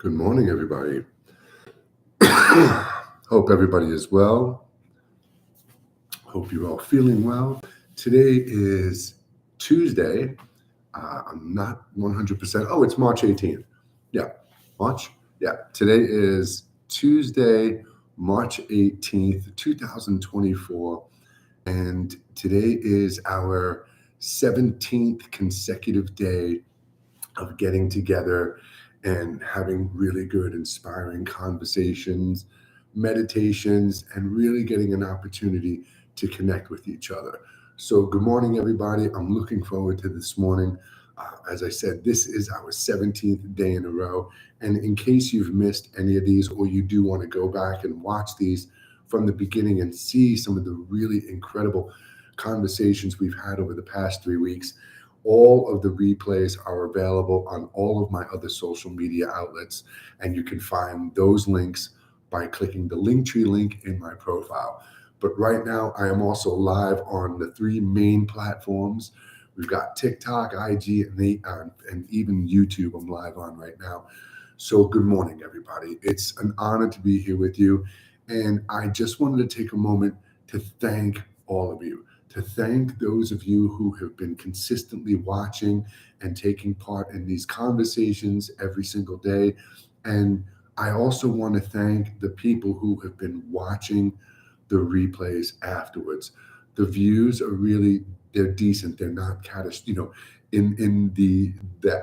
Good morning, everybody. Hope everybody is well. Hope you're all feeling well. Today is Tuesday. I'm not 100%. Oh, it's March 18th. Yeah, March. Yeah, today is Tuesday, March 18th, 2024. And today is our 17th consecutive day of getting together and having really good, inspiring conversations, meditations, and really getting an opportunity to connect with each other. So, good morning, everybody. I'm looking forward to this morning. As I said, this is our 17th day in a row. And in case you've missed any of these, or you do want to go back and watch these from the beginning and see some of the really incredible conversations we've had over the past 3 weeks, all of the replays are available on all of my other social media outlets, and you can find those links by clicking the Linktree link in my profile. But right now, I am also live on the three main platforms. We've got TikTok, IG, and even YouTube I'm live on right now. So good morning, everybody. It's an honor to be here with you. And I just wanted to take a moment to thank all of you, to thank those of you who have been consistently watching and taking part in these conversations every single day. And I also want to thank the people who have been watching the replays afterwards. The views are really, they're decent. They're not in the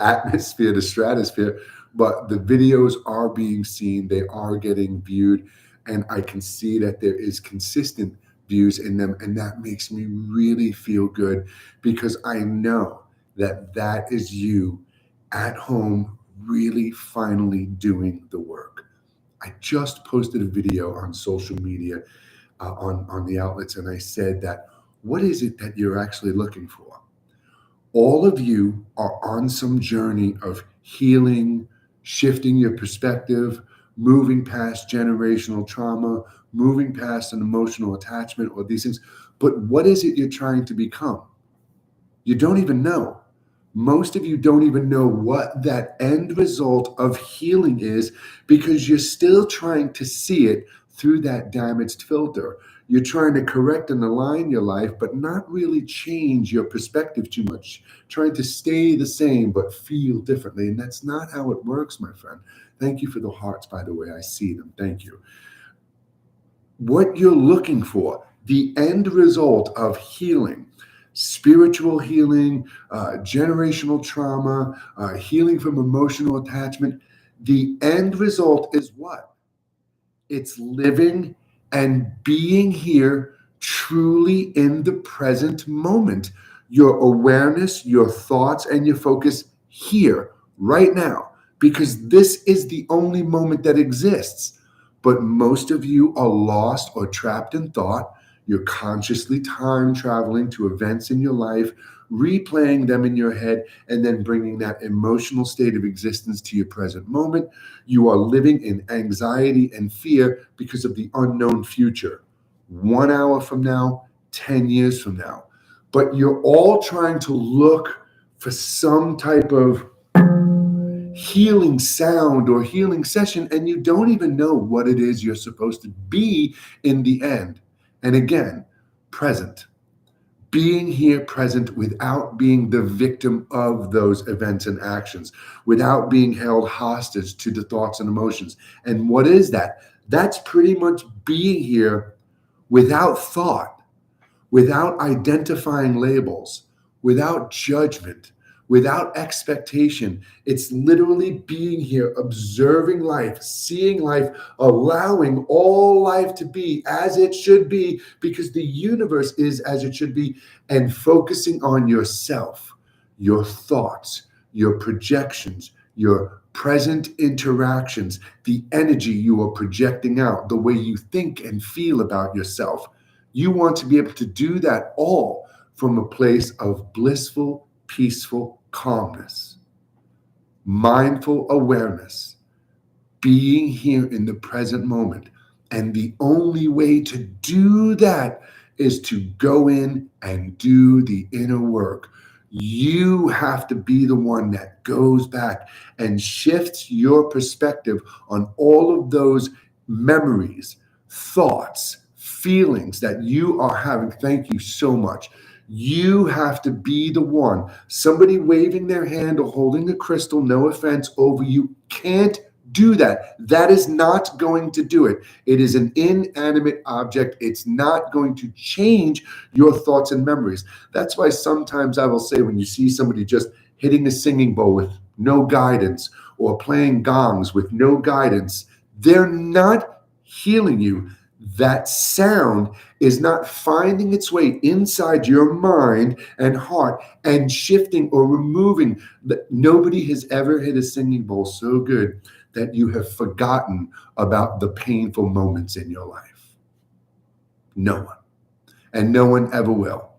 atmosphere, the stratosphere, but the videos are being seen. They are getting viewed, and I can see that there is consistent views in them, and that makes me really feel good, because I know that that is you at home really finally doing the work. I just posted a video on social media, on the outlets, and I said that, what is it that you're actually looking for? All of you are on some journey of healing, shifting your perspective, moving past generational trauma, moving past an emotional attachment or these things. But what is it you're trying to become? You don't even know. Most of you don't even know what that end result of healing is, because you're still trying to see it through that damaged filter. You're trying to correct and align your life, but not really change your perspective too much, trying to stay the same, but feel differently. And that's not how it works, my friend. Thank you for the hearts, by the way. I see them. Thank you. What you're looking for, the end result of healing, spiritual healing, generational trauma, healing from emotional attachment, the end result is what? It's living and being here truly in the present moment. Your awareness, your thoughts, and your focus here, right now, because this is the only moment that exists. But most of you are lost or trapped in thought. You're consciously time traveling to events in your life, replaying them in your head, and then bringing that emotional state of existence to your present moment. You are living in anxiety and fear because of the unknown future. 1 hour from now, 10 years from now. But you're all trying to look for some type of healing sound or healing session, and you don't even know what it is you're supposed to be in the end. And again, present. Being here present without being the victim of those events and actions, without being held hostage to the thoughts and emotions. And what is that? That's pretty much being here without thought, without identifying labels, without judgment, without expectation. It's literally being here, observing life, seeing life, allowing all life to be as it should be, because the universe is as it should be, and focusing on yourself, your thoughts, your projections, your present interactions, the energy you are projecting out, the way you think and feel about yourself. You want to be able to do that all from a place of blissful, peaceful calmness, mindful awareness, being here in the present moment. And the only way to do that is to go in and do the inner work. You have to be the one that goes back and shifts your perspective on all of those memories, thoughts, feelings that you are having. Thank you so much. You have to be the one. Somebody waving their hand or holding a crystal, no offense, over you can't do that. That is not going to do it. It is an inanimate object. It's not going to change your thoughts and memories. That's why sometimes I will say, when you see somebody just hitting a singing bowl with no guidance or playing gongs with no guidance, they're not healing you. That sound is not finding its way inside your mind and heart and shifting or removing. Nobody has ever hit a singing bowl so good that you have forgotten about the painful moments in your life. No one. And no one ever will.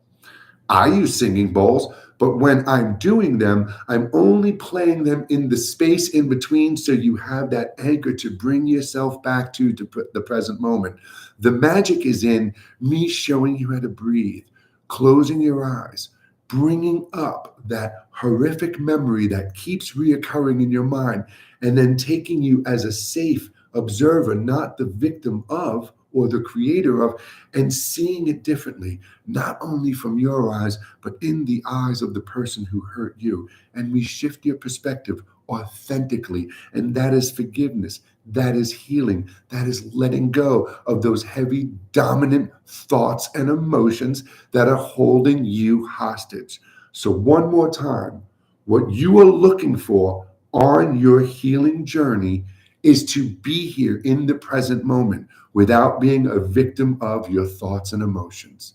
I use singing bowls, but when I'm doing them, I'm only playing them in the space in between, so you have that anchor to bring yourself back to the present moment. The magic is in me showing you how to breathe, closing your eyes, bringing up that horrific memory that keeps reoccurring in your mind, and then taking you as a safe observer, not the victim of or the creator of, and seeing it differently, not only from your eyes, but in the eyes of the person who hurt you. And we shift your perspective authentically. And that is forgiveness. That is healing. That is letting go of those heavy, dominant thoughts and emotions that are holding you hostage. So, one more time, what you are looking for on your healing journey is to be here in the present moment without being a victim of your thoughts and emotions.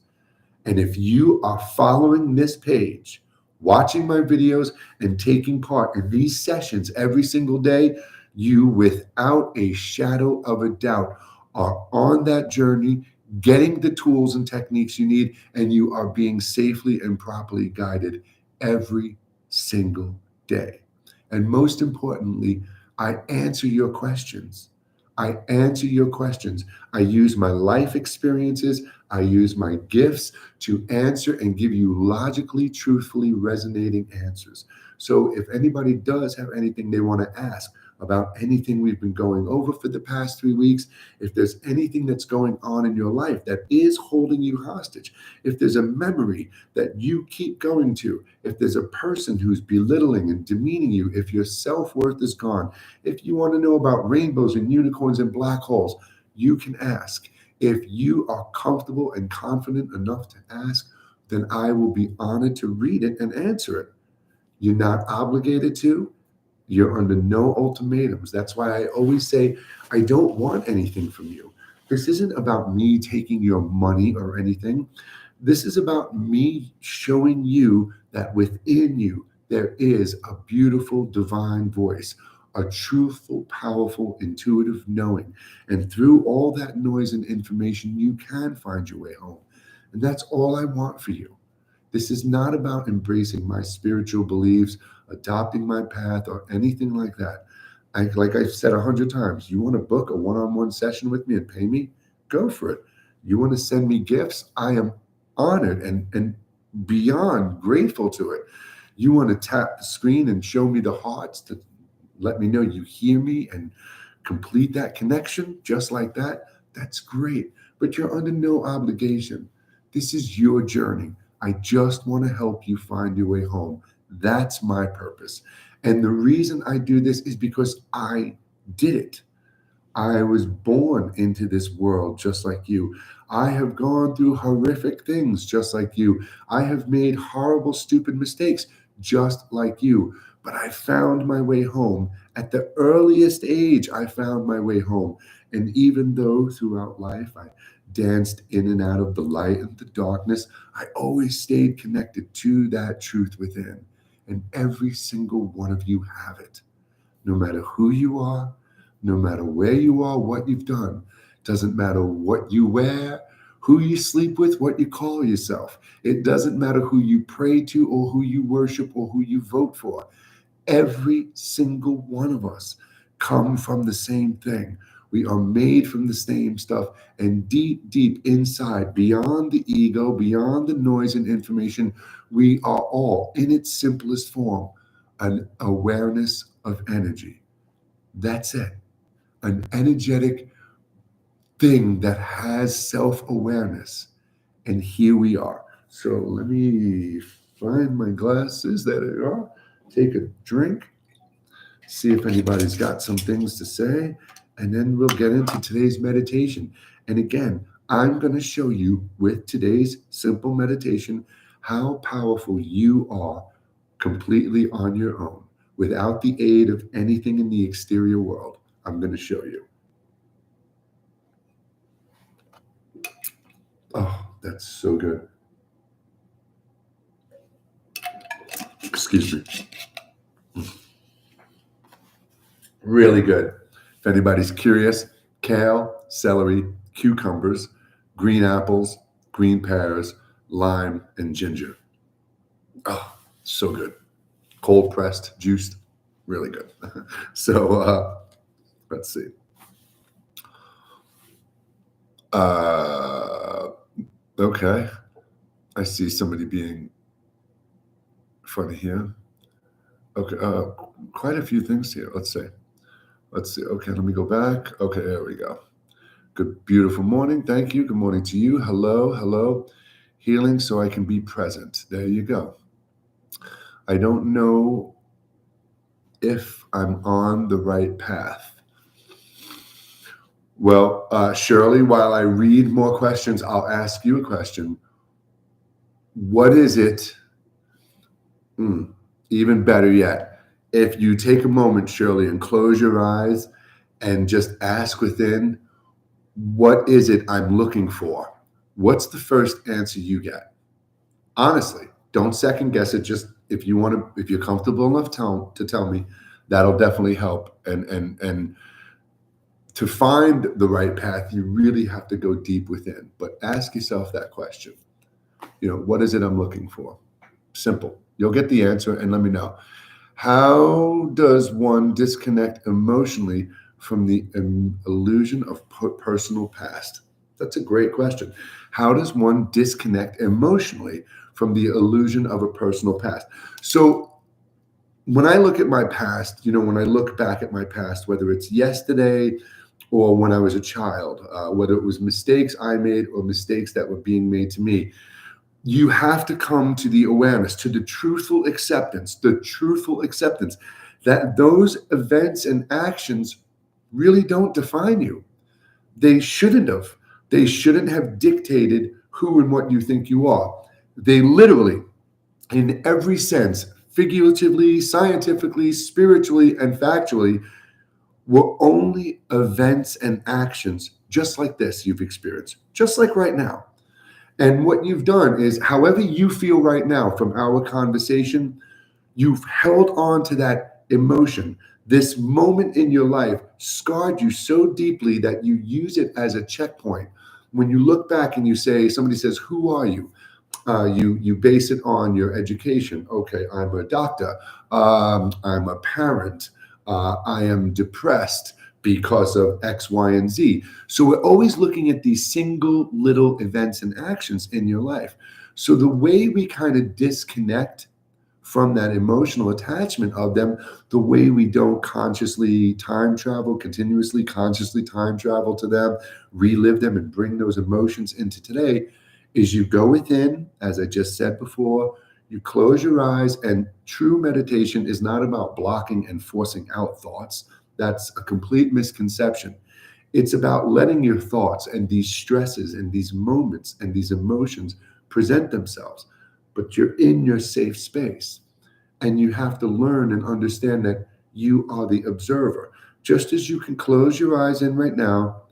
And if you are following this page, watching my videos, and taking part in these sessions every single day, you, without a shadow of a doubt, are on that journey, getting the tools and techniques you need, and you are being safely and properly guided every single day. And most importantly, I answer your questions. I answer your questions. I use my life experiences. I use my gifts to answer and give you logically, truthfully resonating answers. So if anybody does have anything they want to ask about anything we've been going over for the past 3 weeks, if there's anything that's going on in your life that is holding you hostage, if there's a memory that you keep going to, if there's a person who's belittling and demeaning you, if your self-worth is gone, if you want to know about rainbows and unicorns and black holes, you can ask. If you are comfortable and confident enough to ask, then I will be honored to read it and answer it. You're not obligated to. You're under no ultimatums. That's why I always say, I don't want anything from you. This isn't about me taking your money or anything. This is about me showing you that within you, there is a beautiful divine voice, a truthful, powerful, intuitive knowing. And through all that noise and information, you can find your way home. And that's all I want for you. This is not about embracing my spiritual beliefs, adopting my path, or anything like that. Like I've said 100 times, you want to book a one-on-one session with me and pay me? Go for it. You want to send me gifts? I am honored and beyond grateful to it. You want to tap the screen and show me the hearts to let me know you hear me and complete that connection just like that? That's great. But you're under no obligation. This is your journey. I just want to help you find your way home. That's my purpose. And the reason I do this is because I did it. I was born into this world just like you. I have gone through horrific things just like you. I have made horrible, stupid mistakes just like you. But I found my way home. At the earliest age, I found my way home. And even though throughout life I danced in and out of the light and the darkness, I always stayed connected to that truth within. And every single one of you have it. No matter who you are, no matter where you are, what you've done, doesn't matter what you wear, who you sleep with, what you call yourself. It doesn't matter who you pray to or who you worship or who you vote for. Every single one of us come from the same thing. We are made from the same stuff. And deep, deep inside, beyond the ego, beyond the noise and information, we are all, in its simplest form, an awareness of energy. That's it. An energetic thing that has self-awareness. And here we are. So let me find my glasses. There they are. Take a drink. See if anybody's got some things to say. And then we'll get into today's meditation. And again, I'm going to show you with today's simple meditation how powerful you are completely on your own without the aid of anything in the exterior world. I'm going to show you. Oh, that's so good. Excuse me. Really good. If anybody's curious, kale, celery, cucumbers, green apples, green pears, lime, and ginger. Oh, so good. Cold pressed, juiced, really good. So let's see. Okay. I see somebody being funny here. Okay. Quite a few things here. Let's see. Okay, let me go back. Okay, there we go. Good, beautiful morning. Thank you. Good morning to you. Hello, hello. Healing so I can be present. There you go. I don't know if I'm on the right path. Well, Shirley, while I read more questions, I'll ask you a question. What is it? Even better yet, if you take a moment, Shirley, and close your eyes and just ask within, what is it I'm looking for? What's the first answer you get? Honestly, don't second guess it. Just if you're comfortable enough to tell me, that'll definitely help. And to find the right path, you really have to go deep within. But ask yourself that question. What is it I'm looking for? Simple. You'll get the answer and let me know. How does one disconnect emotionally from the illusion of personal past? That's a great question. How does one disconnect emotionally from the illusion of a personal past? So when I look at my past, when I look back at my past, whether it's yesterday or when I was a child, whether it was mistakes I made or mistakes that were being made to me, you have to come to the awareness, to the truthful acceptance that those events and actions really don't define you. They shouldn't have. They shouldn't have dictated who and what you think you are. They literally, in every sense, figuratively, scientifically, spiritually, and factually, were only events and actions just like this you've experienced, just like right now. And what you've done is, however you feel right now from our conversation, you've held on to that emotion. This moment in your life scarred you so deeply that you use it as a checkpoint. When you look back and somebody says, who are you? You base it on your education. Okay, I'm a doctor. I'm a parent. I am depressed because of X, Y, and Z. So we're always looking at these single little events and actions in your life. So the way we kind of disconnect from that emotional attachment of them, the way we don't consciously time travel, continuously consciously time travel to them, relive them and bring those emotions into today, is you go within, as I just said before, you close your eyes, and true meditation is not about blocking and forcing out thoughts. That's a complete misconception. It's about letting your thoughts and these stresses and these moments and these emotions present themselves, but you're in your safe space. And you have to learn and understand that you are the observer. Just as you can close your eyes in right now,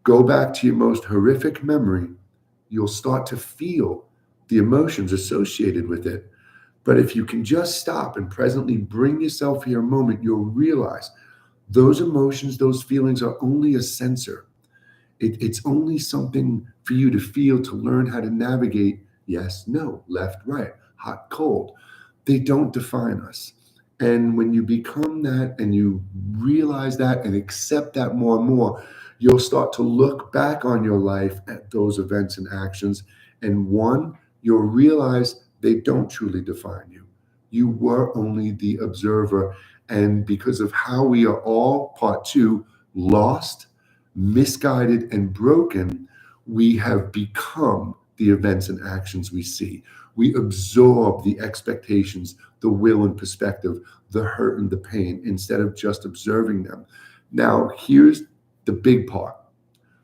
go back to your most horrific memory, you'll start to feel the emotions associated with it. But if you can just stop and presently bring yourself here a moment, you'll realize those emotions, those feelings are only a sensor. It's only something for you to feel, to learn how to navigate yes, no, left, right, hot, cold. They don't define us. And when you become that and you realize that and accept that more and more, you'll start to look back on your life at those events and actions. And one, you'll realize they don't truly define you. You were only the observer. And because of how we are all, part two, lost, misguided, and broken, we have become the events and actions we see. We absorb the expectations, the will and perspective, the hurt and the pain, instead of just observing them. Now, here's the big part.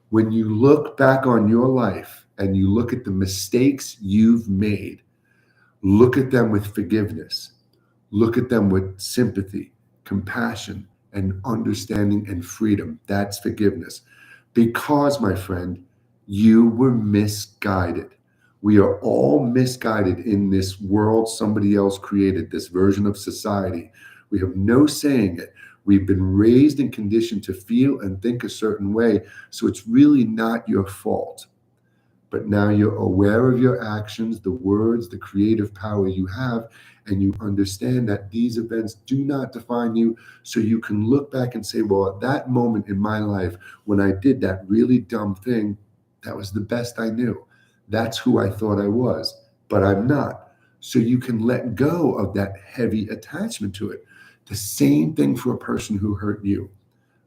When you look back on your life and you look at the mistakes you've made, look at them with forgiveness. Look at them with sympathy, compassion, and understanding and freedom. That's forgiveness. Because, my friend, you were misguided. We are all misguided in this world somebody else created, this version of society. We have no saying it. We've been raised and conditioned to feel and think a certain way, so it's really not your fault. But now you're aware of your actions, the words, the creative power you have, and you understand that these events do not define you. So you can look back and say, well, at that moment in my life, when I did that really dumb thing, that was the best I knew. That's who I thought I was, but I'm not. So you can let go of that heavy attachment to it. The same thing for a person who hurt you.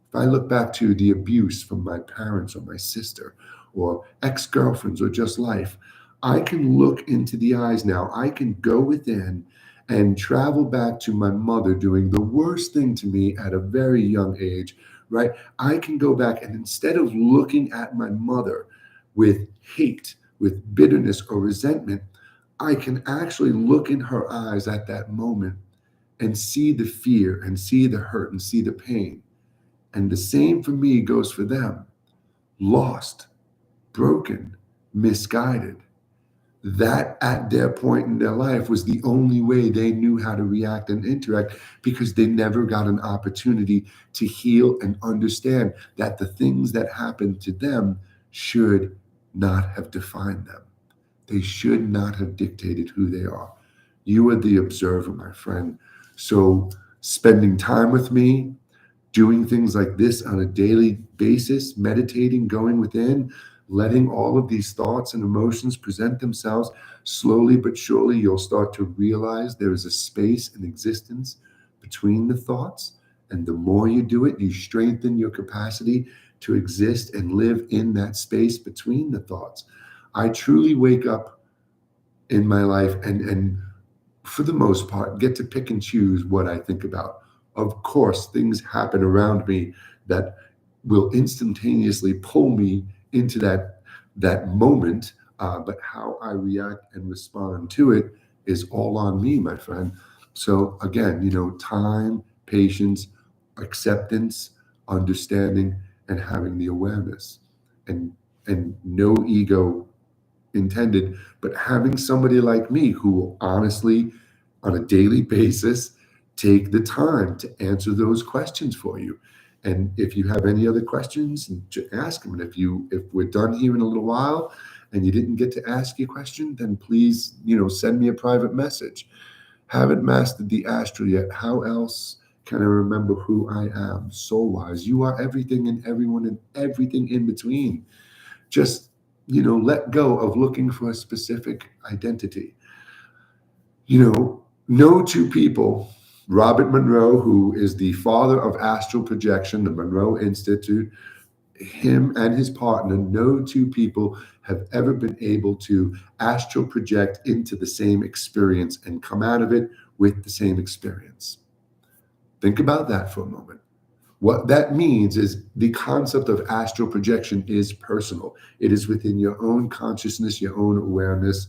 If I look back to the abuse from my parents or my sister or ex-girlfriends or just life, I can look into the eyes now. I can go within and travel back to my mother doing the worst thing to me at a very young age, right? I can go back and instead of looking at my mother with hate, with bitterness or resentment, I can actually look in her eyes at that moment and see the fear and see the hurt and see the pain. And the same for me goes for them. Lost, broken, misguided. That at their point in their life was the only way they knew how to react and interact because they never got an opportunity to heal and understand that the things that happened to them should not have defined them. They should not have dictated who they are. You are the observer, my friend. So spending time with me, doing things like this on a daily basis, meditating, going within, letting all of these thoughts and emotions present themselves slowly but surely, you'll start to realize there is a space and existence between the thoughts. And the more you do it, you strengthen your capacity to exist and live in that space between the thoughts. I truly wake up in my life and for the most part, get to pick and choose what I think about. Of course, things happen around me that will instantaneously pull me into that moment, but how I react and respond to it is all on me, my friend. So again, time, patience, acceptance, understanding, and having the awareness, and no ego intended, but having somebody like me who will honestly, on a daily basis, take the time to answer those questions for you. And if you have any other questions, ask them. And if we're done here in a little while and you didn't get to ask your question, then please, send me a private message. Haven't mastered the astral yet. How else can I remember who I am soul-wise? You are everything and everyone and everything in between. Just let go of looking for a specific identity. No two people, Robert Monroe, who is the father of astral projection, the Monroe Institute, him and his partner, no two people have ever been able to astral project into the same experience and come out of it with the same experience. Think about that for a moment. What that means is the concept of astral projection is personal. It is within your own consciousness, your own awareness,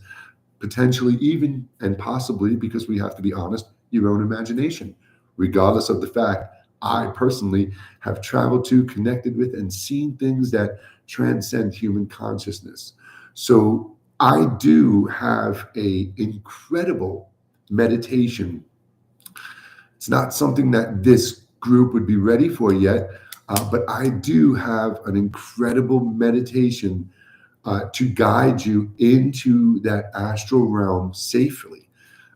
potentially even and possibly, because we have to be honest, your own imagination, regardless of the fact I personally have traveled to, connected with, and seen things that transcend human consciousness. So I do have a incredible meditation. It's not something that this group would be ready for yet, but I do have an incredible meditation to guide you into that astral realm safely.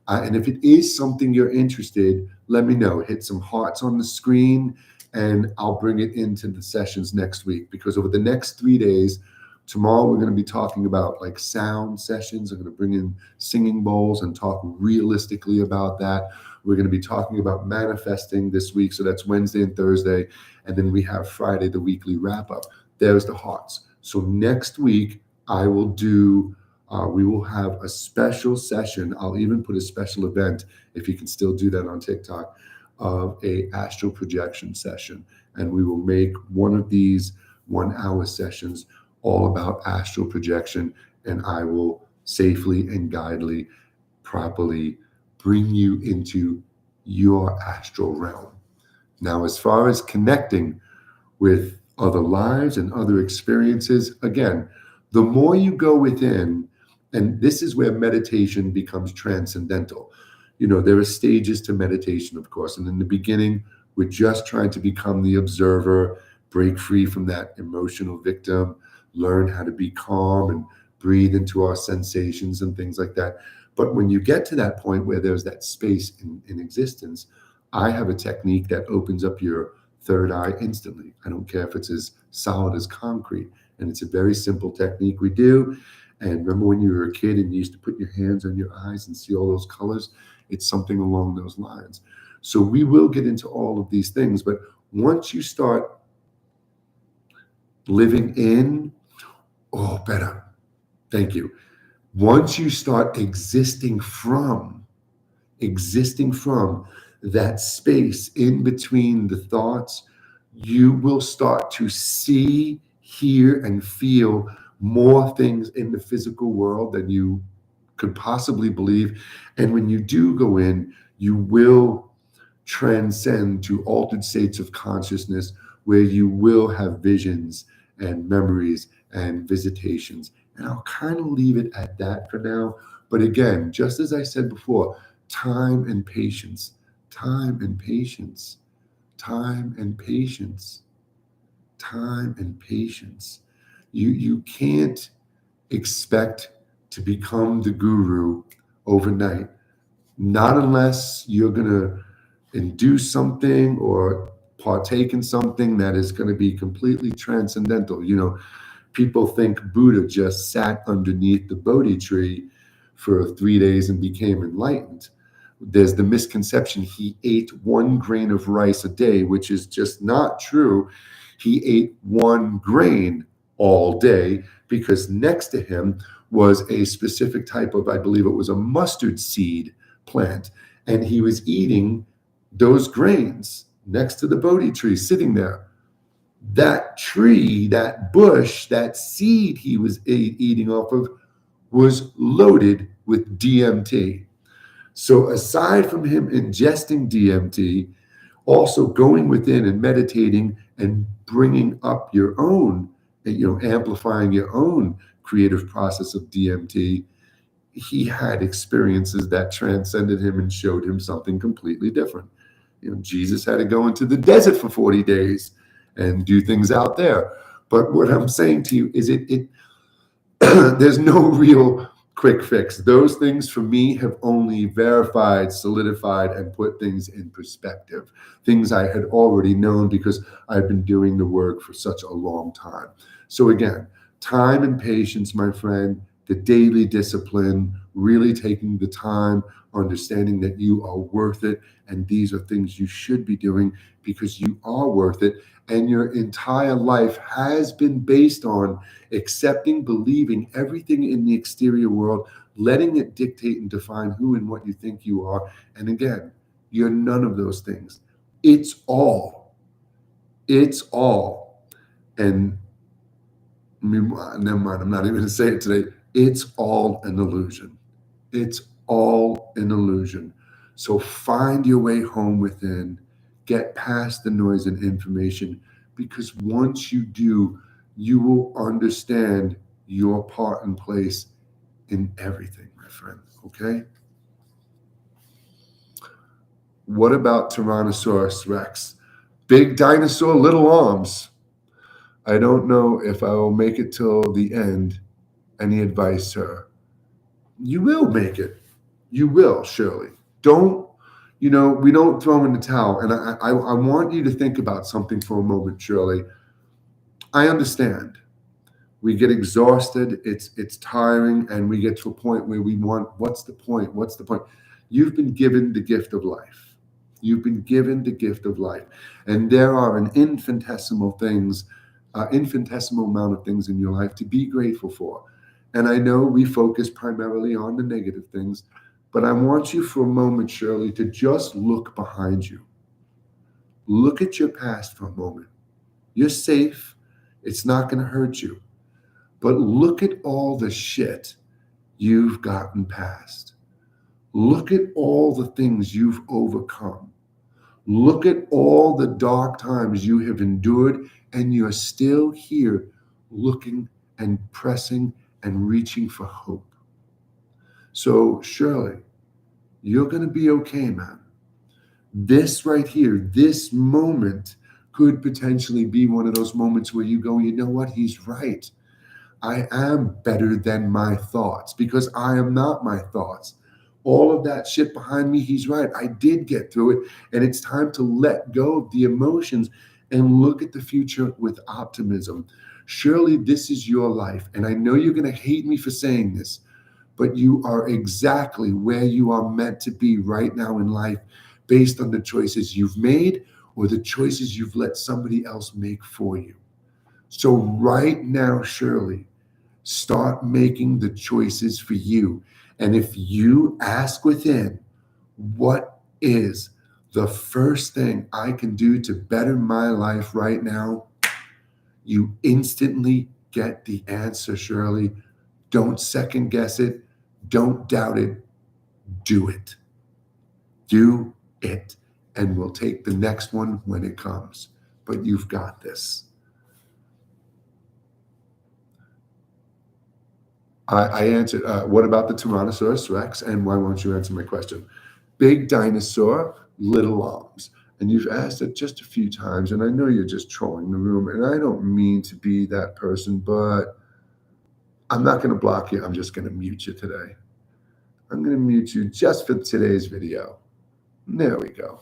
And if it is something you're interested, let me know. Hit some hearts on the screen, and I'll bring it into the sessions next week, because over the next 3 days, tomorrow we're going to be talking about like sound sessions. I'm going to bring in singing bowls and talk realistically about that. We're going to be talking about manifesting this week. So that's Wednesday and Thursday. And then we have Friday, the weekly wrap up. There's the hearts. So next week, we will have a special session. I'll even put a special event, if you can still do that on TikTok, of a astral projection session. And we will make one of these 1 hour sessions all about astral projection. And I will safely and guidedly, properly bring you into your astral realm. Now, as far as connecting with other lives and other experiences, again, the more you go within, and this is where meditation becomes transcendental. There are stages to meditation, of course. And in the beginning, we're just trying to become the observer, break free from that emotional victim, learn how to be calm and breathe into our sensations and things like that. But when you get to that point where there's that space in existence, I have a technique that opens up your third eye instantly. I don't care if it's as solid as concrete. And it's a very simple technique we do. And remember when you were a kid and you used to put your hands on your eyes and see all those colors? It's something along those lines. So we will get into all of these things. But once you start living in, better. Thank you. Once you start existing from that space in between the thoughts, you will start to see, hear, and feel more things in the physical world than you could possibly believe. And when you do go in, you will transcend to altered states of consciousness where you will have visions and memories and visitations. And I'll kind of leave it at that for now. But again, just as I said before, time and patience, time and patience, time and patience, time and patience. You can't expect to become the guru overnight, not unless you're going to induce something or partake in something that is going to be completely transcendental. People think Buddha just sat underneath the Bodhi tree for 3 days and became enlightened. There's the misconception he ate 1 grain of rice a day, which is just not true. He ate 1 grain all day because next to him was a specific type of, I believe it was a mustard seed plant. And he was eating those grains next to the Bodhi tree, sitting there. That tree, that bush, that seed he was eating off of was loaded with DMT. So aside from him ingesting DMT, also going within and meditating and bringing up your own, amplifying your own creative process of DMT, he had experiences that transcended him and showed him something completely different. Jesus had to go into the desert for 40 days and do things out there. But what I'm saying to you is there's no real quick fix. Those things for me have only verified, solidified, and put things in perspective. Things I had already known because I've been doing the work for such a long time. So again, time and patience, my friend, the daily discipline, really taking the time, understanding that you are worth it. And these are things you should be doing because you are worth it. And your entire life has been based on accepting, believing everything in the exterior world, letting it dictate and define who and what you think you are. And again, you're none of those things. It's all. It's all. And never mind, I'm not even going to say it today. It's all an illusion. It's all an illusion. So find your way home within. Get past the noise and information, because once you do, you will understand your part and place in everything, my friend. Okay? What about Tyrannosaurus Rex? Big dinosaur, little arms. I don't know if I will make it till the end. Any advice, sir? You will make it. You will, surely. Don't We don't throw in the towel. And I want you to think about something for a moment, Shirley. I understand. We get exhausted, it's tiring, and we get to a point where we want, what's the point? What's the point? You've been given the gift of life. You've been given the gift of life. And there are an infinitesimal amount of things in your life to be grateful for. And I know we focus primarily on the negative things, but I want you for a moment, Shirley, to just look behind you. Look at your past for a moment. You're safe. It's not going to hurt you. But look at all the shit you've gotten past. Look at all the things you've overcome. Look at all the dark times you have endured, and you're still here looking and pressing and reaching for hope. So, Shirley, you're going to be okay, man. This right here, this moment could potentially be one of those moments where you go, you know what? He's right. I am better than my thoughts, because I am not my thoughts. All of that shit behind me, he's right. I did get through it. And it's time to let go of the emotions and look at the future with optimism. Surely this is your life. And I know you're going to hate me for saying this, but you are exactly where you are meant to be right now in life, based on the choices you've made or the choices you've let somebody else make for you. So right now, Shirley, start making the choices for you. And if you ask within, what is the first thing I can do to better my life right now? You instantly get the answer, Shirley. Don't second guess it. Don't doubt it. Do it. Do it. And we'll take the next one when it comes. But you've got this. I answered, what about the Tyrannosaurus Rex? And why won't you answer my question? Big dinosaur, little arms. And you've asked it just a few times, and I know you're just trolling the room, and I don't mean to be that person, but I'm not going to block you. I'm just going to mute you today. I'm going to mute you just for today's video. There we go.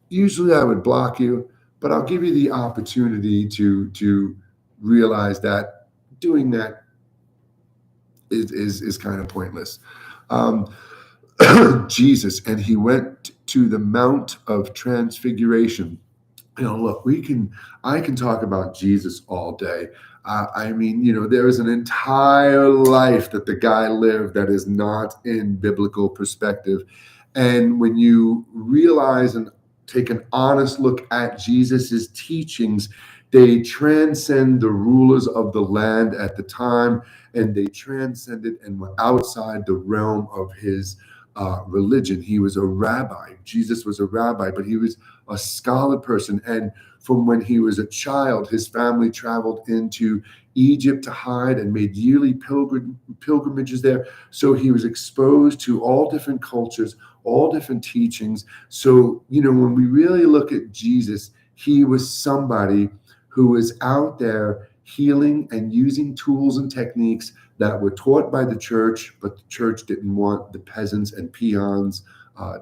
Usually I would block you, but I'll give you the opportunity to realize that doing that is kind of pointless. Jesus, and he went to the Mount of Transfiguration. Look, I can talk about Jesus all day. I mean, there is an entire life that the guy lived that is not in biblical perspective. And when you realize and take an honest look at Jesus's teachings, they transcend the rulers of the land at the time, and they transcended and were outside the realm of his religion. He was a rabbi. Jesus was a rabbi, but he was a scholar person. And from when he was a child, his family traveled into Egypt to hide and made yearly pilgrimages there. So he was exposed to all different cultures, all different teachings. So, when we really look at Jesus, he was somebody who was out there healing and using tools and techniques that were taught by the church, but the church didn't want the peasants and peons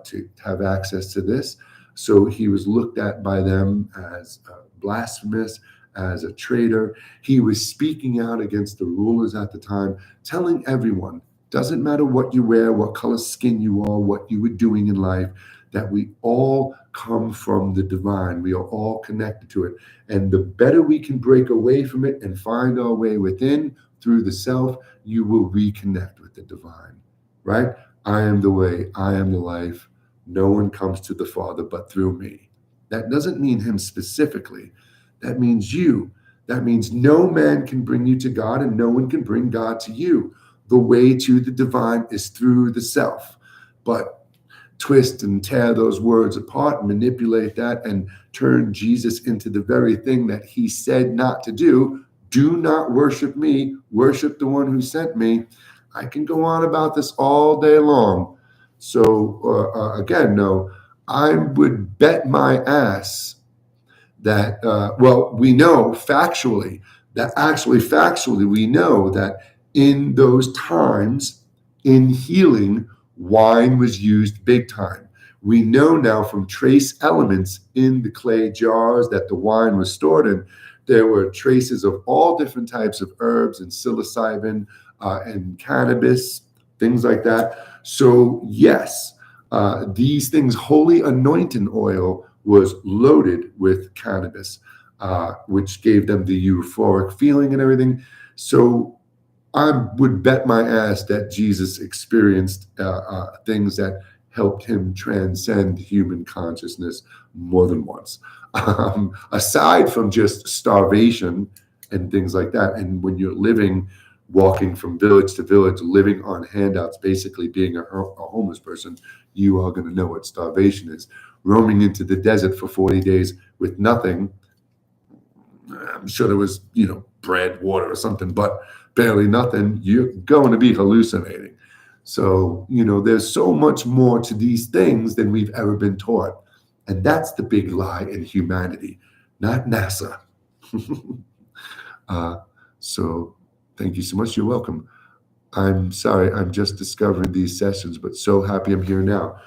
to have access to this. So he was looked at by them as blasphemous, as a traitor. He was speaking out against the rulers at the time, telling everyone, doesn't matter what you wear, what color skin you are, what you were doing in life, that we all come from the divine. We are all connected to it. And the better we can break away from it and find our way within through the self, you will reconnect with the divine, right? I am the way, I am the life. No one comes to the Father but through me. That doesn't mean him specifically. That means you. That means no man can bring you to God, and no one can bring God to you. The way to the divine is through the self. But twist and tear those words apart and manipulate that and turn Jesus into the very thing that he said not to do. Do not worship me, worship the one who sent me. I can go on about this all day long. So again, no, I would bet my ass that, we know factually, we know that in those times, in healing, wine was used big time. We know now from trace elements in the clay jars that the wine was stored in, there were traces of all different types of herbs and psilocybin and cannabis, things like that. So yes, these things, holy anointing oil was loaded with cannabis, which gave them the euphoric feeling and everything. So I would bet my ass that Jesus experienced things that helped him transcend human consciousness more than once. Aside from just starvation and things like that. And when you're living, walking from village to village, living on handouts, basically being a homeless person, you are going to know what starvation is. Roaming into the desert for 40 days with nothing. I'm sure there was, bread, water, or something, but barely nothing. You're going to be hallucinating. So, there's so much more to these things than we've ever been taught. And that's the big lie in humanity, not NASA. So, thank you so much. You're welcome. I'm sorry, I'm just discovering these sessions, but so happy I'm here now.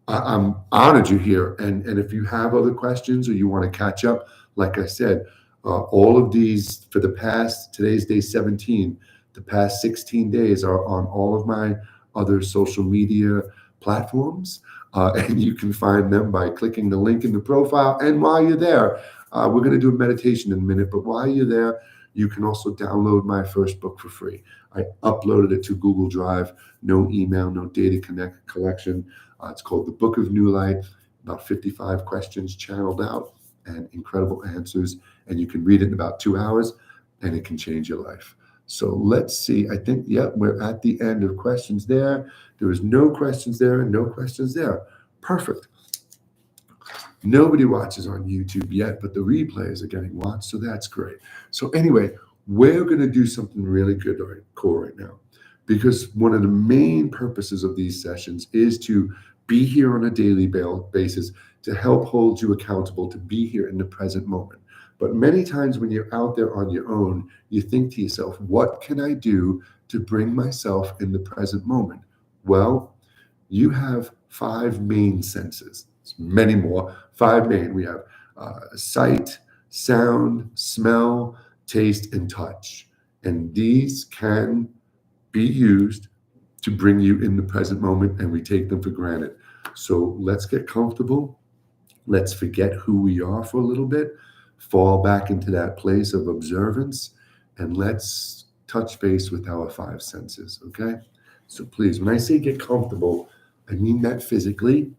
I'm honored you're here. And if you have other questions or you want to catch up, like I said, all of these for today's day 17, the past 16 days are on all of my other social media platforms. And you can find them by clicking the link in the profile. And while you're there, we're going to do a meditation in a minute, but while you're there, you can also download my first book for free. I uploaded it to Google Drive, no email, no data collection. It's called The Book of New Light, about 55 questions channeled out and incredible answers. And you can read it in about 2 hours and it can change your life. So let's see. I think, we're at the end of questions there. There was no questions there and no questions there. Perfect. Nobody watches on YouTube yet, but the replays are getting watched, so that's great. So anyway, we're going to do something really good or cool right now, because one of the main purposes of these sessions is to be here on a daily basis to help hold you accountable to be here in the present moment. But many times when you're out there on your own, you think to yourself, what can I do to bring myself in the present moment? Well, you have 5 main senses. It's many more. 5 main. We have sight, sound, smell, taste, and touch. And these can be used to bring you in the present moment, and we take them for granted. So let's get comfortable. Let's forget who we are for a little bit, fall back into that place of observance, and let's touch base with our 5 senses, okay? So please, when I say get comfortable, I mean that physically,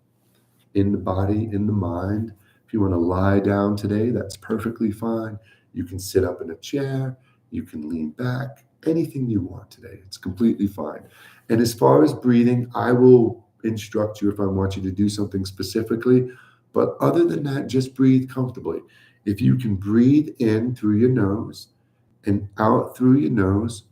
in the body, in the mind. If you want to lie down today, that's perfectly fine. You can sit up in a chair, you can lean back, anything you want today. It's completely fine. And as far as breathing, I will instruct you if I want you to do something specifically. But other than that, just breathe comfortably. If you can breathe in through your nose and out through your nose,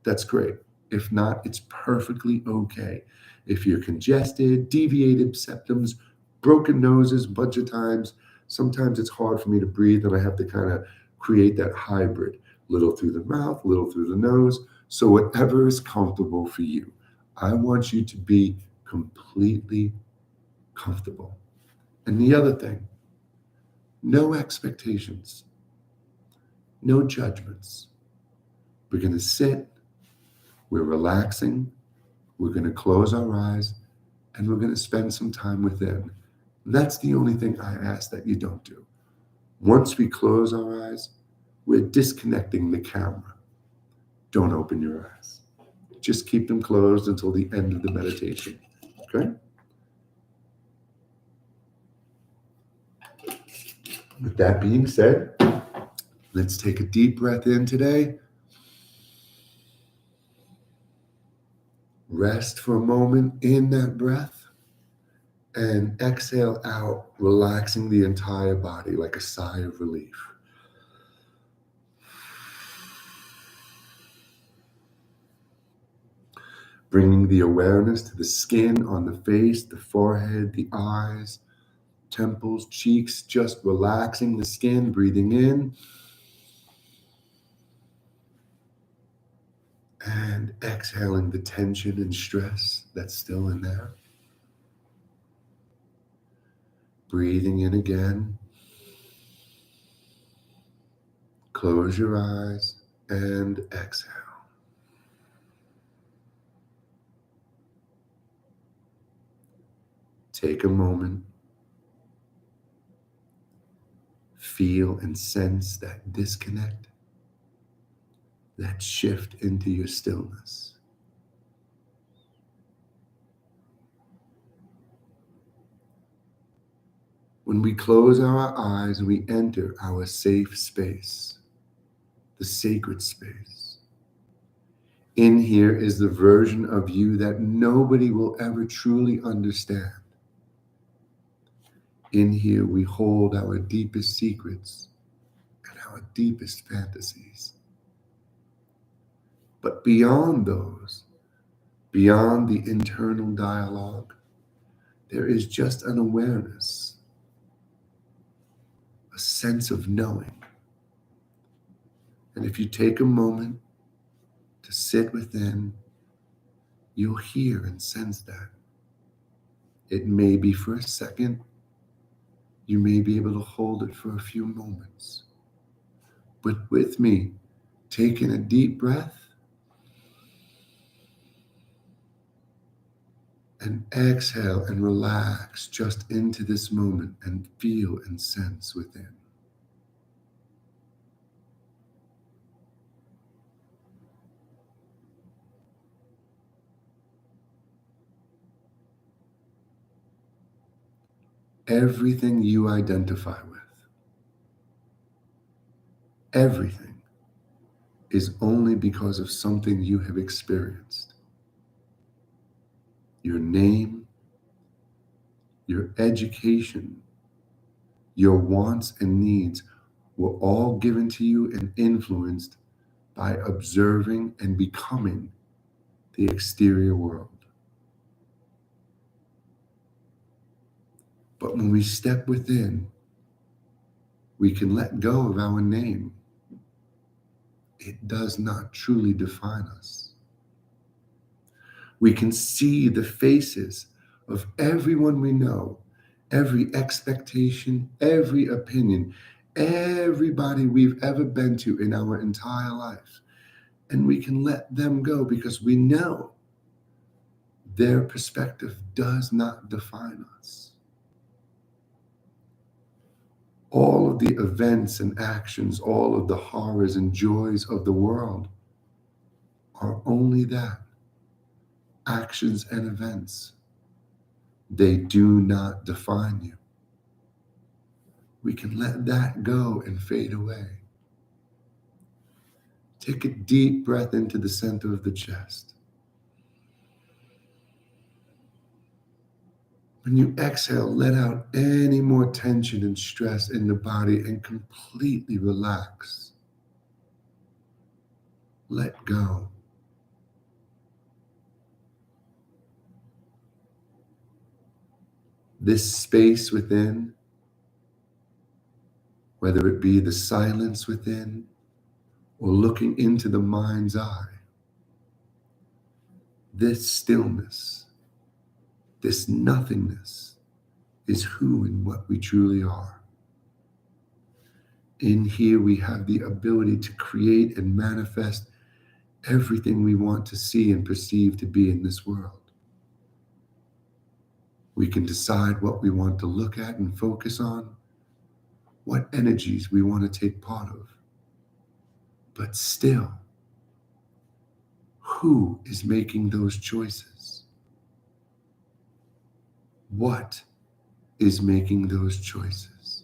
that's great. If not, it's perfectly okay. If you're congested, deviated septums, broken noses a bunch of times, sometimes it's hard for me to breathe and I have to kind of create that hybrid, little through the mouth, little through the nose. So whatever is comfortable for you, I want you to be completely comfortable. And the other thing, no expectations, no judgments. We're going to sit, we're relaxing, we're going to close our eyes, and we're going to spend some time within. That's the only thing I ask that you don't do. Once we close our eyes, we're disconnecting the camera. Don't open your eyes. Just keep them closed until the end of the meditation. Okay? With that being said, let's take a deep breath in today. Rest for a moment in that breath. And exhale out, relaxing the entire body like a sigh of relief. Bringing the awareness to the skin on the face, the forehead, the eyes, temples, cheeks, just relaxing the skin, breathing in. And exhaling the tension and stress that's still in there. Breathing in again. Close your eyes and exhale. Take a moment. Feel and sense that disconnect, that shift into your stillness. When we close our eyes, we enter our safe space, the sacred space. In here is the version of you that nobody will ever truly understand. In here, we hold our deepest secrets and our deepest fantasies. But beyond those, beyond the internal dialogue, there is just an awareness, a sense of knowing. And if you take a moment to sit within, you'll hear and sense that. It may be for a second, you may be able to hold it for a few moments. But with me, taking a deep breath and exhale and relax just into this moment and feel and sense within. Everything you identify with, everything is only because of something you have experienced. Your name, your education, your wants and needs were all given to you and influenced by observing and becoming the exterior world. But when we step within, we can let go of our name. It does not truly define us. We can see the faces of everyone we know, every expectation, every opinion, everybody we've ever been to in our entire life. And we can let them go because we know their perspective does not define us. All of the events and actions, all of the horrors and joys of the world are only that, actions and events. They do not define you. We can let that go and fade away. Take a deep breath into the center of the chest. When you exhale, let out any more tension and stress in the body and completely relax. Let go. This space within, whether it be the silence within or looking into the mind's eye, this stillness, this nothingness is who and what we truly are. In here, we have the ability to create and manifest everything we want to see and perceive to be in this world. We can decide what we want to look at and focus on, what energies we want to take part of. But still, who is making those choices? What is making those choices?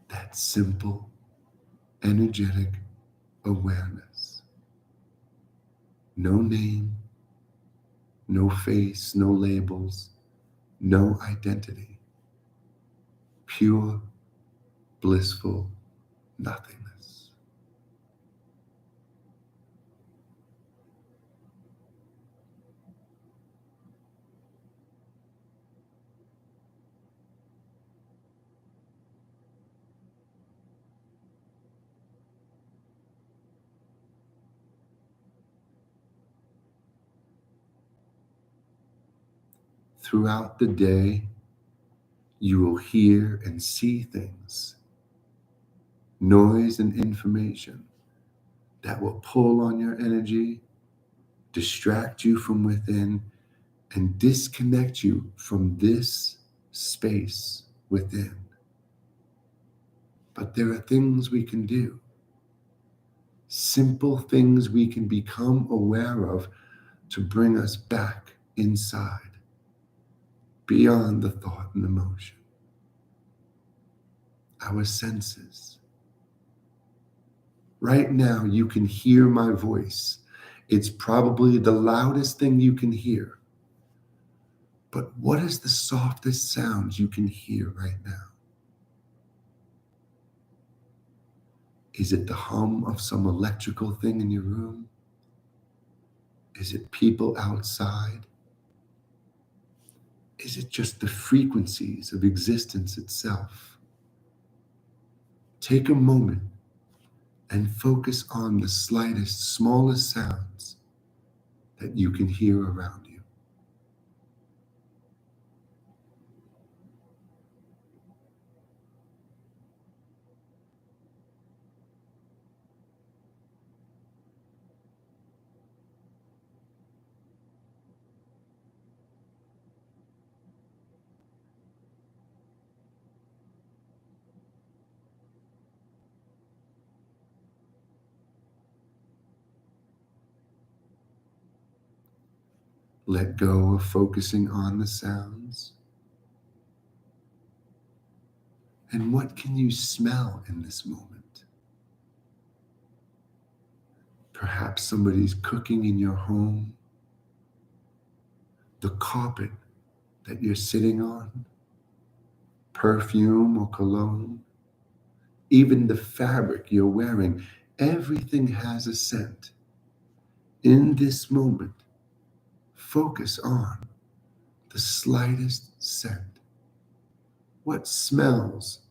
That simple, energetic awareness. No name, no face, no labels, no identity. Pure, blissful nothingness. throughout the day, you will hear and see things, noise and information that will pull on your energy, distract you from within, and disconnect you from this space within. But there are things we can do, simple things we can become aware of to bring us back inside, beyond the thought and emotion. Our senses. Right now, you can hear my voice. It's probably the loudest thing you can hear. But what is the softest sound you can hear right now? Is it the hum of some electrical thing in your room? Is it people outside? Is it just the frequencies of existence itself? Take a moment and focus on the slightest, smallest sounds that you can hear around you. Let go of focusing on the sounds. And what can you smell in this moment? Perhaps somebody's cooking in your home. The carpet that you're sitting on, perfume or cologne, even the fabric you're wearing, everything has a scent. In this moment, focus on the slightest scent. What smells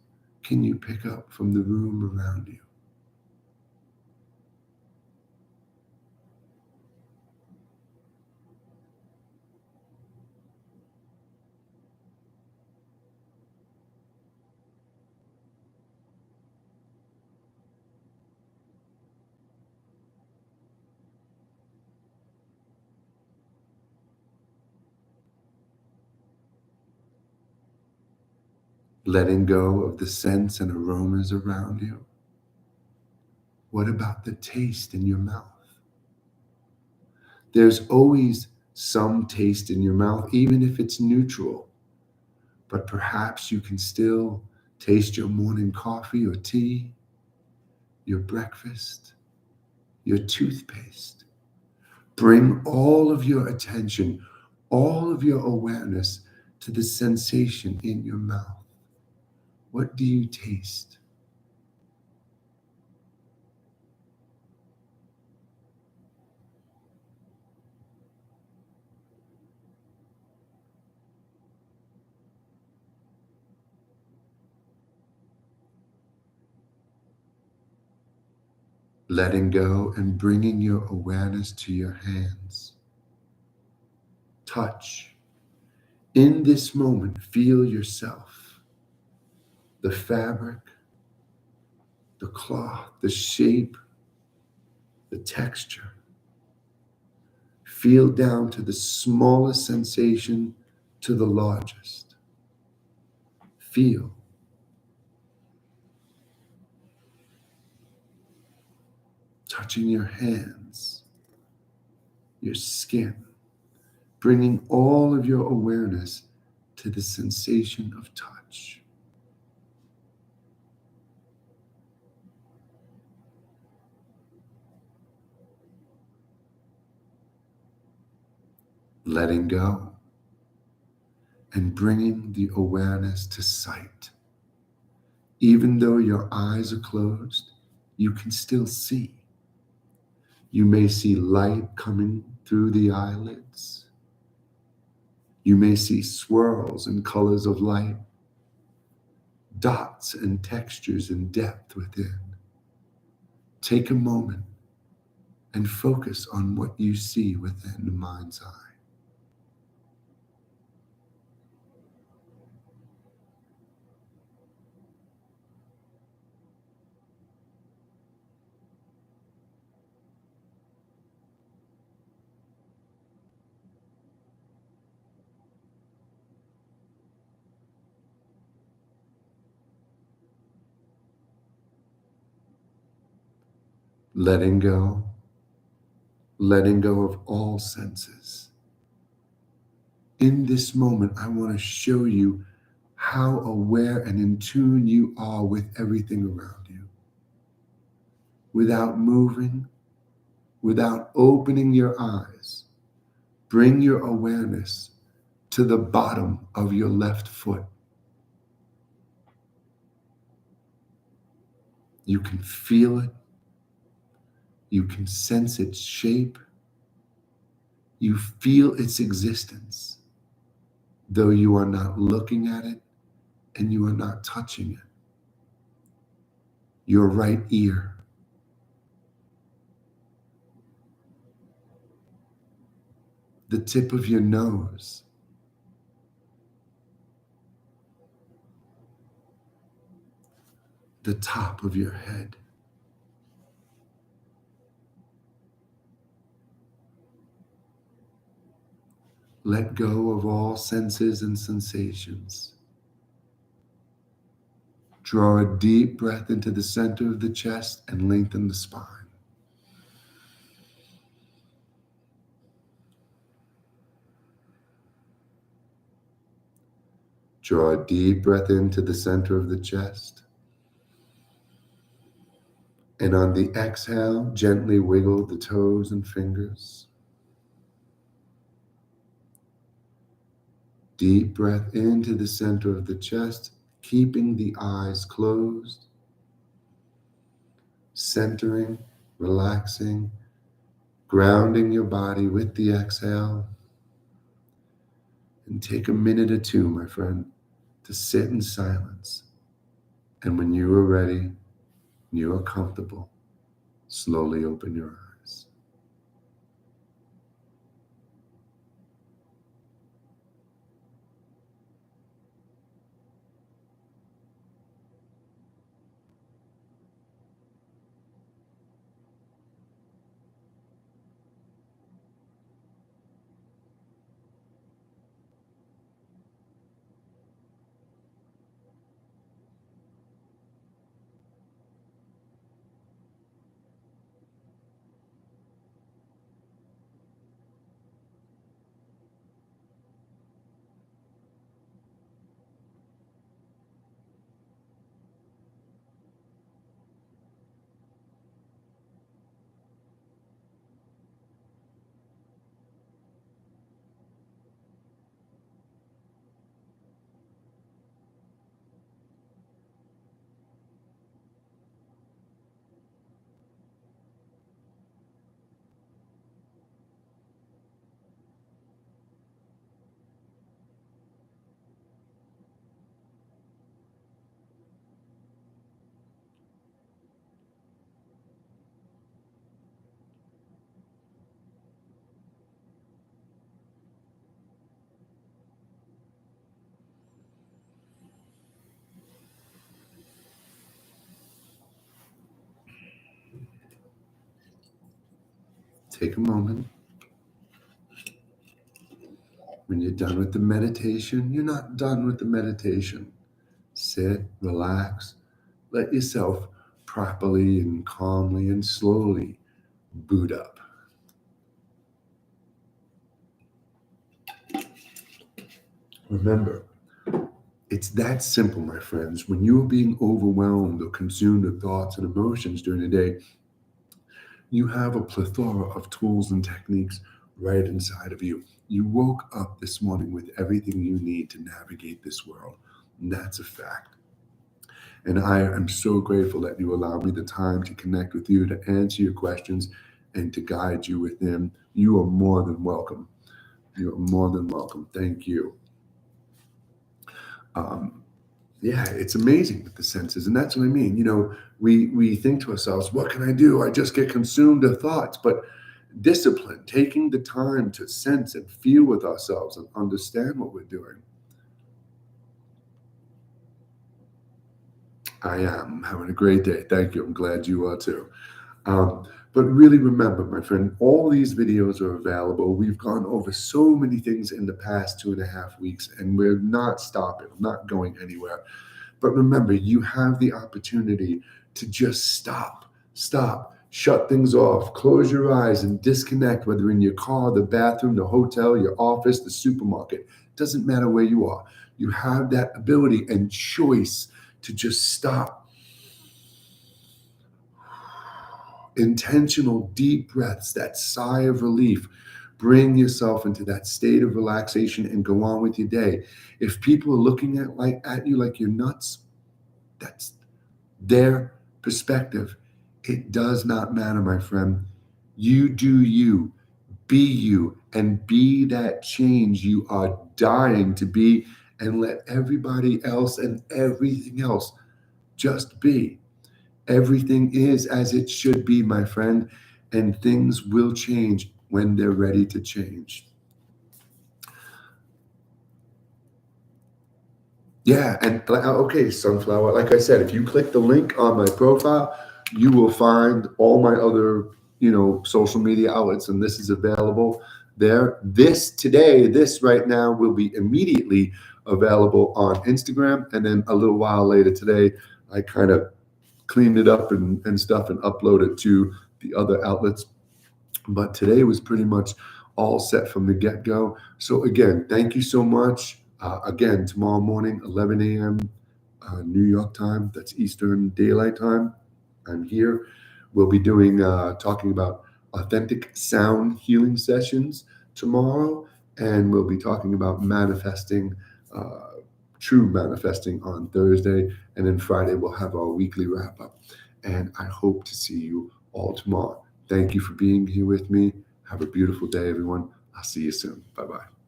can you pick up from the room around you? Letting go of the scents and aromas around you. What about the taste in your mouth? There's always some taste in your mouth, even if it's neutral. But perhaps you can still taste your morning coffee or tea, your breakfast, your toothpaste. Bring all of your attention, all of your awareness to the sensation in your mouth. What do you taste? Letting go and bringing your awareness to your hands. Touch. In this moment, feel yourself. The fabric, the cloth, the shape, the texture. Feel down to the smallest sensation to the largest. Feel. Touching your hands, your skin, bringing all of your awareness to the sensation of touch. Letting go and bringing the awareness to sight. Even though your eyes are closed, you can still see. You may see light coming through the eyelids. You may see swirls and colors of light, dots and textures and depth within. Take a moment and focus on what you see within the mind's eye. letting go of all senses. In this moment, I want to show you how aware and in tune you are with everything around you. Without moving, without opening your eyes, bring your awareness to the bottom of your left foot. You can feel it. You can sense its shape. You feel its existence, though you are not looking at it and you are not touching it. Your right ear, the tip of your nose, the top of your head. Let go of all senses and sensations. Draw a deep breath into the center of the chest and lengthen the spine. Draw a deep breath into the center of the chest. And on the exhale, gently wiggle the toes and fingers. Deep breath into the center of the chest, keeping the eyes closed, centering, relaxing, grounding your body with the exhale. And take a minute or two, my friend, to sit in silence. And when you are ready, and you are comfortable, slowly open your eyes. Take a moment. When you're done with the meditation, you're not done with the meditation. Sit, relax, let yourself properly and calmly and slowly boot up. Remember, it's that simple, my friends. When you are being overwhelmed or consumed with thoughts and emotions during the day, you have a plethora of tools and techniques right inside of you. You woke up this morning with everything you need to navigate this world. And that's a fact. And I am so grateful that you allowed me the time to connect with you, to answer your questions, and to guide you with them. You are more than welcome. You are more than welcome. Thank you. Yeah, it's amazing with the senses. And that's what I mean. We think to ourselves, what can I do? I just get consumed of thoughts. But discipline, taking the time to sense and feel with ourselves and understand what we're doing. I am having a great day. Thank you. I'm glad you are too. But really remember, my friend, all these videos are available. We've gone over so many things in the past 2.5 weeks, and we're not stopping. I'm not going anywhere. But remember, you have the opportunity to just stop, Shut things off, close your eyes and disconnect, whether in your car, the bathroom, the hotel, your office, the supermarket. Doesn't matter where you are. You have that ability and choice to just stop. Intentional deep breaths, that sigh of relief. Bring yourself into that state of relaxation and go on with your day. If people are looking at you like you're nuts, that's their perspective. It does not matter, my friend. You do you, be you, and be that change you are dying to be, and let everybody else and everything else just be. Everything is as it should be, my friend, and things will change when they're ready to change. Yeah, and okay, Sunflower, like I said, if you click the link on my profile, you will find all my other, social media outlets, and this is available there. This right now will be immediately available on Instagram, and then a little while later today, I kind of cleaned it up and stuff and upload it to the other outlets. But today was pretty much all set from the get-go. So again, thank you so much. Again, tomorrow morning, 11 a.m. New York time. That's Eastern Daylight Time. I'm here. We'll be doing talking about authentic sound healing sessions tomorrow, and we'll be talking about manifesting, true manifesting on Thursday, and then Friday we'll have our weekly wrap up. And I hope to see you all tomorrow. Thank you for being here with me. Have a beautiful day, everyone. I'll see you soon. Bye bye.